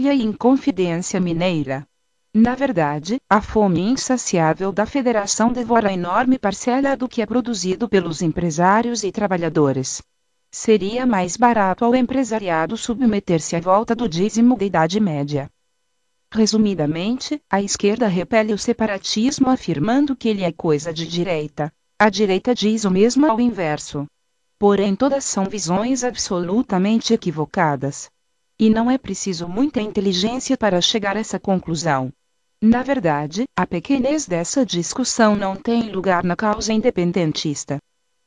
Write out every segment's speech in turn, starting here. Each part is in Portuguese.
Farroupilha e Inconfidência Mineira. Na verdade, a fome insaciável da federação devora enorme parcela do que é produzido pelos empresários e trabalhadores. Seria mais barato ao empresariado submeter-se à volta do dízimo da Idade Média. Resumidamente, a esquerda repele o separatismo afirmando que ele é coisa de direita. A direita diz o mesmo ao inverso. Porém, todas são visões absolutamente equivocadas. E não é preciso muita inteligência para chegar a essa conclusão. Na verdade, a pequenez dessa discussão não tem lugar na causa independentista.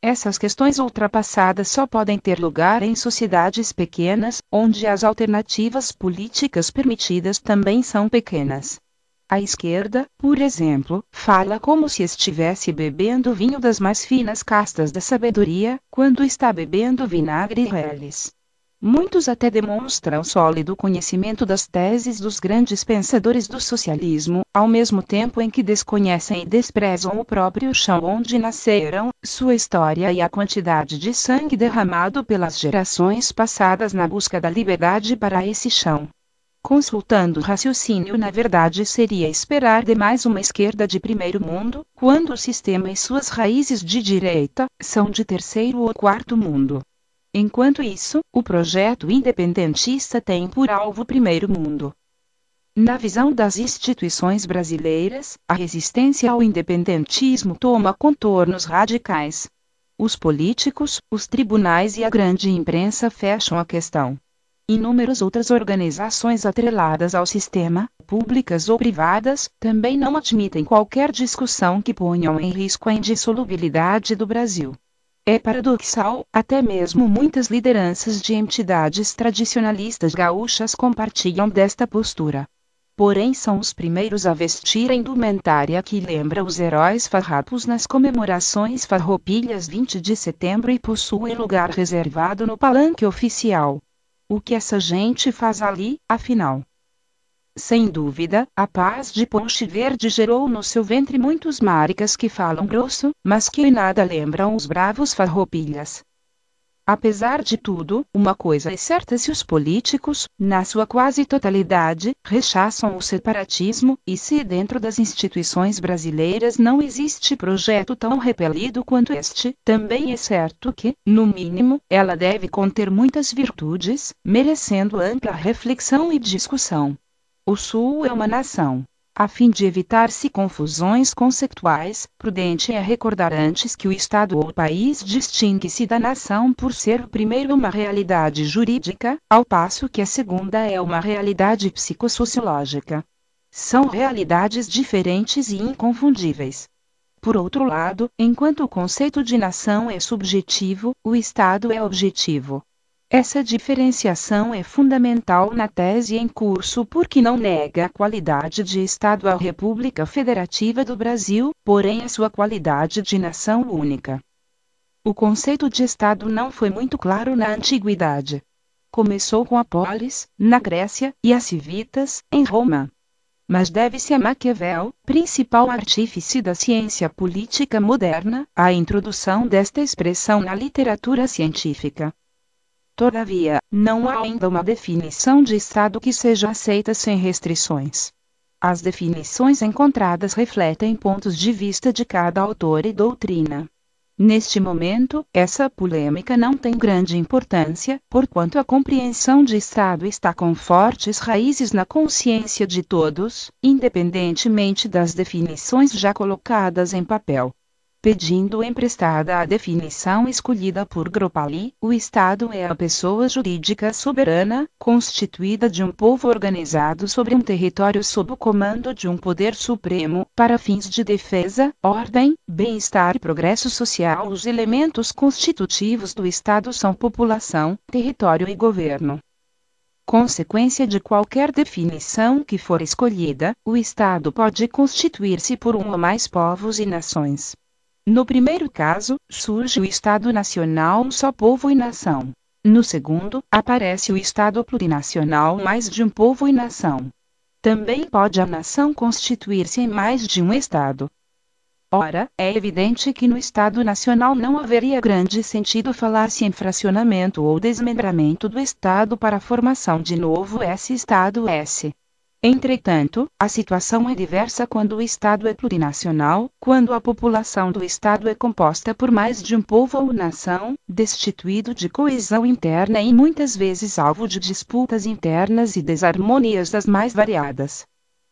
Essas questões ultrapassadas só podem ter lugar em sociedades pequenas, onde as alternativas políticas permitidas também são pequenas. A esquerda, por exemplo, fala como se estivesse bebendo vinho das mais finas castas da sabedoria, quando está bebendo vinagre e reles. Muitos até demonstram sólido conhecimento das teses dos grandes pensadores do socialismo, ao mesmo tempo em que desconhecem e desprezam o próprio chão onde nasceram, sua história e a quantidade de sangue derramado pelas gerações passadas na busca da liberdade para esse chão. Consultando o raciocínio, na verdade seria esperar demais uma esquerda de primeiro mundo, quando o sistema e suas raízes de direita são de terceiro ou quarto mundo. Enquanto isso, o projeto independentista tem por alvo o primeiro mundo. Na visão das instituições brasileiras, a resistência ao independentismo toma contornos radicais. Os políticos, os tribunais e a grande imprensa fecham a questão. Inúmeras outras organizações atreladas ao sistema, públicas ou privadas, também não admitem qualquer discussão que ponham em risco a indissolubilidade do Brasil. É paradoxal, até mesmo muitas lideranças de entidades tradicionalistas gaúchas compartilham desta postura. Porém são os primeiros a vestir a indumentária que lembra os heróis farrapos nas comemorações farroupilhas 20 de setembro e possuem lugar reservado no palanque oficial. O que essa gente faz ali, afinal? Sem dúvida, a paz de Ponche Verde gerou no seu ventre muitos maricas que falam grosso, mas que em nada lembram os bravos farroupilhas. Apesar de tudo, uma coisa é certa: se os políticos, na sua quase totalidade, rechaçam o separatismo, e se dentro das instituições brasileiras não existe projeto tão repelido quanto este, também é certo que, no mínimo, ela deve conter muitas virtudes, merecendo ampla reflexão e discussão. O Sul é uma nação. A fim de evitar-se confusões conceituais, prudente é recordar antes que o Estado ou país distingue-se da nação por ser o primeiro uma realidade jurídica, ao passo que a segunda é uma realidade psicossociológica. São realidades diferentes e inconfundíveis. Por outro lado, enquanto o conceito de nação é subjetivo, o Estado é objetivo. Essa diferenciação é fundamental na tese em curso porque não nega a qualidade de Estado à República Federativa do Brasil, porém a sua qualidade de nação única. O conceito de Estado não foi muito claro na antiguidade. Começou com a polis, na Grécia, e a civitas, em Roma. Mas deve-se a Maquiavel, principal artífice da ciência política moderna, a introdução desta expressão na literatura científica. Todavia, não há ainda uma definição de Estado que seja aceita sem restrições. As definições encontradas refletem pontos de vista de cada autor e doutrina. Neste momento, essa polêmica não tem grande importância, porquanto a compreensão de Estado está com fortes raízes na consciência de todos, independentemente das definições já colocadas em papel. Pedindo emprestada a definição escolhida por Gropali, o Estado é a pessoa jurídica soberana, constituída de um povo organizado sobre um território sob o comando de um poder supremo, para fins de defesa, ordem, bem-estar e progresso social. Os elementos constitutivos do Estado são população, território e governo. Consequência de qualquer definição que for escolhida, o Estado pode constituir-se por um ou mais povos e nações. No primeiro caso, surge o Estado Nacional, um só povo e nação. No segundo, aparece o Estado plurinacional, mais de um povo e nação. Também pode a nação constituir-se em mais de um Estado. Ora, é evidente que no Estado Nacional não haveria grande sentido falar-se em fracionamento ou desmembramento do Estado para a formação de novo esse Estado S. Entretanto, a situação é diversa quando o Estado é plurinacional, quando a população do Estado é composta por mais de um povo ou nação, destituído de coesão interna e muitas vezes alvo de disputas internas e desarmonias das mais variadas.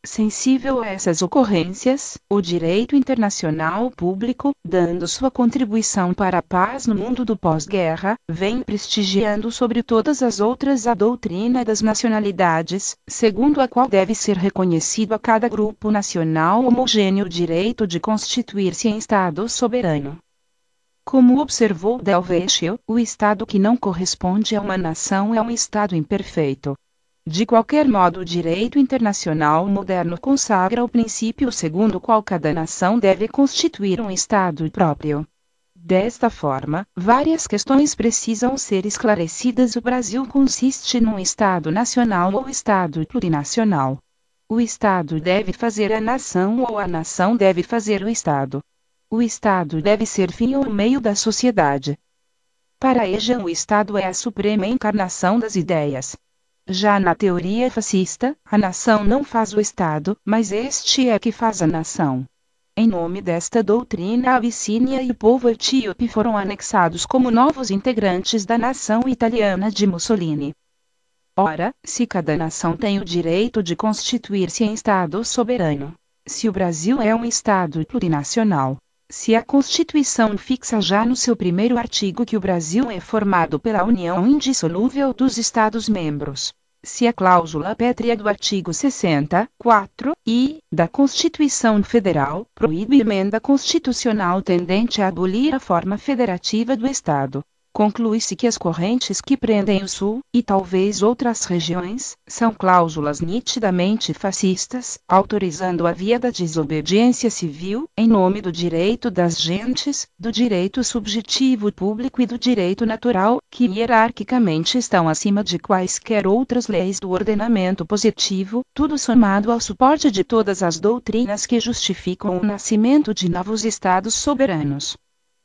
Sensível a essas ocorrências, o direito internacional público, dando sua contribuição para a paz no mundo do pós-guerra, vem prestigiando sobre todas as outras a doutrina das nacionalidades, segundo a qual deve ser reconhecido a cada grupo nacional homogêneo o direito de constituir-se em Estado soberano. Como observou Delvecchio, o Estado que não corresponde a uma nação é um Estado imperfeito. De qualquer modo, o direito internacional moderno consagra o princípio segundo o qual cada nação deve constituir um Estado próprio. Desta forma, várias questões precisam ser esclarecidas. O Brasil consiste num Estado nacional ou Estado plurinacional. O Estado deve fazer a nação ou a nação deve fazer o Estado. O Estado deve ser fim ou meio da sociedade. Para Hegel, o Estado é a suprema encarnação das ideias. Já na teoria fascista, a nação não faz o Estado, mas este é que faz a nação. Em nome desta doutrina, a Abissínia e o povo etíope foram anexados como novos integrantes da nação italiana de Mussolini. Ora, se cada nação tem o direito de constituir-se em Estado soberano, se o Brasil é um Estado plurinacional, se a Constituição fixa já no seu primeiro artigo que o Brasil é formado pela união indissolúvel dos Estados-membros, se a cláusula pétrea do artigo 64-I da Constituição Federal proíbe emenda constitucional tendente a abolir a forma federativa do Estado, conclui-se que as correntes que prendem o Sul, e talvez outras regiões, são cláusulas nitidamente fascistas, autorizando a via da desobediência civil, em nome do direito das gentes, do direito subjetivo público e do direito natural, que hierarquicamente estão acima de quaisquer outras leis do ordenamento positivo, tudo somado ao suporte de todas as doutrinas que justificam o nascimento de novos estados soberanos.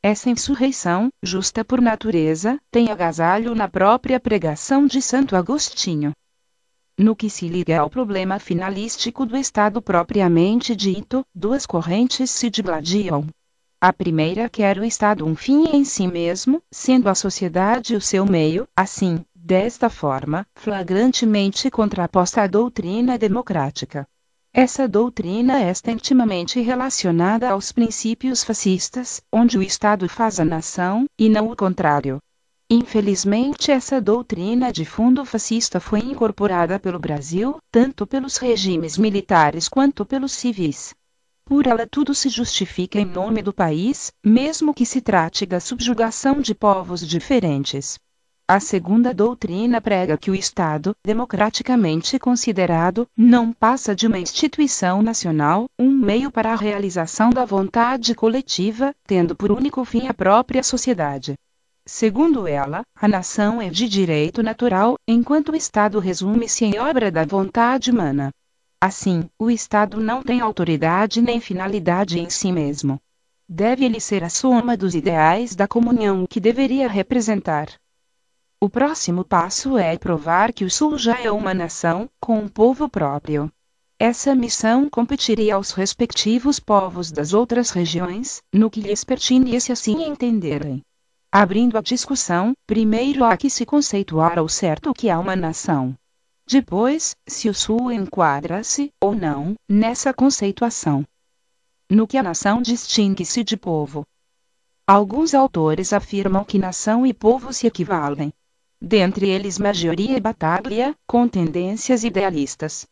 Essa insurreição, justa por natureza, tem agasalho na própria pregação de Santo Agostinho. No que se liga ao problema finalístico do Estado propriamente dito, duas correntes se digladiam. A primeira quer o Estado um fim em si mesmo, sendo a sociedade o seu meio, assim, desta forma, flagrantemente contraposta à doutrina democrática. Essa doutrina está intimamente relacionada aos princípios fascistas, onde o Estado faz a nação, e não o contrário. Infelizmente, essa doutrina de fundo fascista foi incorporada pelo Brasil, tanto pelos regimes militares quanto pelos civis. Por ela tudo se justifica em nome do país, mesmo que se trate da subjugação de povos diferentes. A segunda doutrina prega que o Estado, democraticamente considerado, não passa de uma instituição nacional, um meio para a realização da vontade coletiva, tendo por único fim a própria sociedade. Segundo ela, a nação é de direito natural, enquanto o Estado resume-se em obra da vontade humana. Assim, o Estado não tem autoridade nem finalidade em si mesmo. Deve-lhe ser a soma dos ideais da comunhão que deveria representar. O próximo passo é provar que o Sul já é uma nação, com um povo próprio. Essa missão competiria aos respectivos povos das outras regiões, no que lhes pertinece assim entenderem. Abrindo a discussão, primeiro há que se conceituar ao certo o que é uma nação. Depois, se o Sul enquadra-se, ou não, nessa conceituação. No que a nação distingue-se de povo. Alguns autores afirmam que nação e povo se equivalem. Dentre eles Maggiore e Battaglia, com tendências idealistas.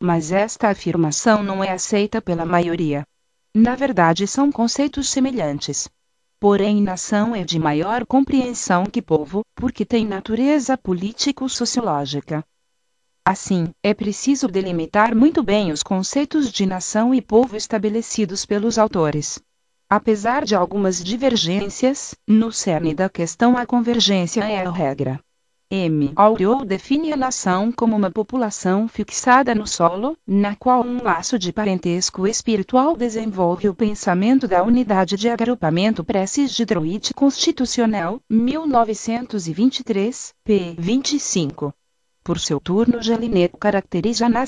Mas esta afirmação não é aceita pela maioria. Na verdade são conceitos semelhantes. Porém nação é de maior compreensão que povo, porque tem natureza político-sociológica. Assim, é preciso delimitar muito bem os conceitos de nação e povo estabelecidos pelos autores. Apesar de algumas divergências, no cerne da questão a convergência é a regra. M. Auriol define a nação como uma população fixada no solo, na qual um laço de parentesco espiritual desenvolve o pensamento da unidade de agrupamento. Preces de Druid Constitucional, 1923, p. 25. Por seu turno, Jelinek caracteriza a nação